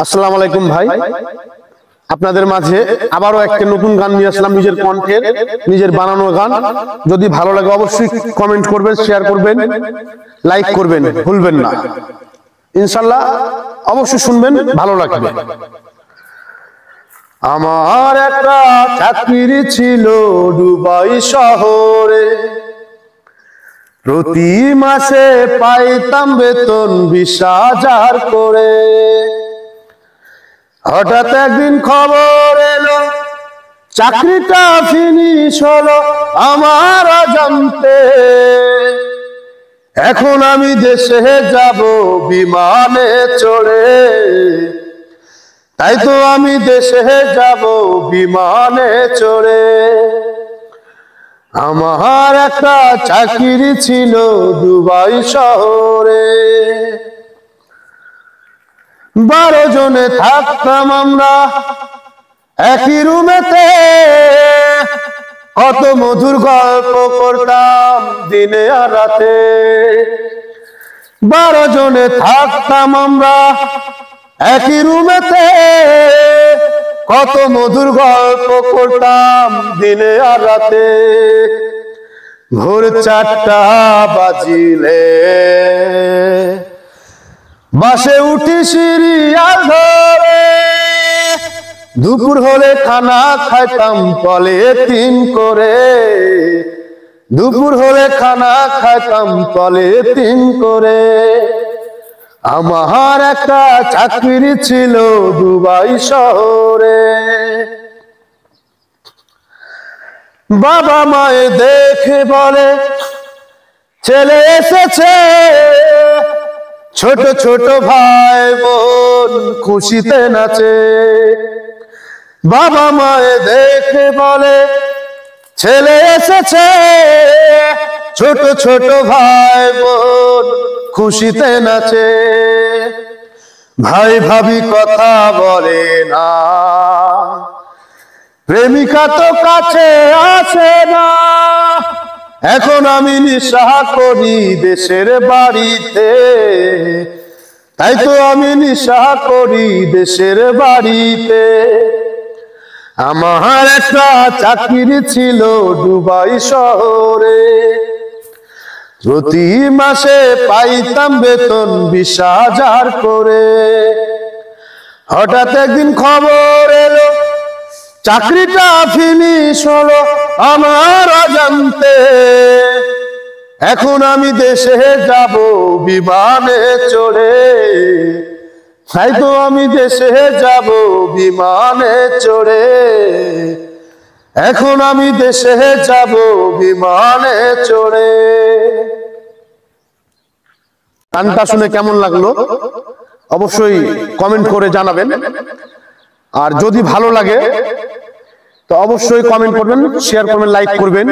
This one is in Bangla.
আসসালামু আলাইকুম ভাই, আপনাদের মাঝে আবারও একটা নতুন গান নিয়ে আসলাম, নিজের কণ্ঠের, নিজের বানানো গান। যদি ভালো লাগে অবশ্যই কমেন্ট করবেন, শেয়ার করবেন, লাইক করবেন, ভুলবেন না। ইনশাআল্লাহ অবশ্যই শুনবেন, ভালো লাগবে। আমার একটা চাকরি ছিল দুবাই শহরে, প্রতি মাসে পাইতাম বেতন 20,000 করে। হঠাৎ একদিন খবর এলো চাকরিটা ফিনিশ হলো আমার অজান্তে। এখন আমি দেশে যাব বিমানে চড়ে, তাই তো আমি দেশে যাব বিমানে চড়ে। আমার একটা চাকরি ছিল দুবাই শহরে, 12 জনে থাকতাম আমরা একই রুমেতে, কত মধুর গল্প করতাম দিনে আর রাতে। 12 জনে থাকতাম আমরা একই রুমেতে, কত মধুর গল্প করতাম দিনে আর রাতে। ভোর 4টা বাজিলে বাসে উঠি সিরিয়াল ধরে, দুপুর হলে খানা খাইতাম পলিথিন করে, দুপুর হলে খানা খাইতাম পলিথিন করে। আমার একটা চাকরি ছিল দুবাই শহরে। বাবা মায়ে দেখে বলে ছেলে এসেছে, ছোট ছোট ভাই বোন খুশিতে নাচে। বাবা মায়ে দেখে বলে ছেলে এসেছে, ছোট ছোট ভাই বোন খুশিতে নাচে। ভাই ভাবি কথা বলে না, প্রেমিকা তো কাছে আসে না। এখন আমি নেশা করি দেশের বাড়িতে, তাই তো আমি নেশা করি দেশের বাড়িতে। আমার একটা চাকরি ছিল দুবাই শহরে, প্রতি মাসে পাইতাম বেতন 20,000 করে। হঠাৎ একদিন খবর এলো চাকরিটা ফিনিশ হলো আমার অজান্তে। এখন আমি দেশে যাব বিমানে চড়ে, তাই তো আমি দেশে যাব বিমানে চড়ে। এখন আমি দেশে যাব বিমানে চড়ে। গানটা শুনে কেমন লাগলো অবশ্যই কমেন্ট করে জানাবেন। আর যদি ভালো লাগে তো অবশ্যই কমেন্ট করবেন, শেয়ার করবেন, লাইক করবেন।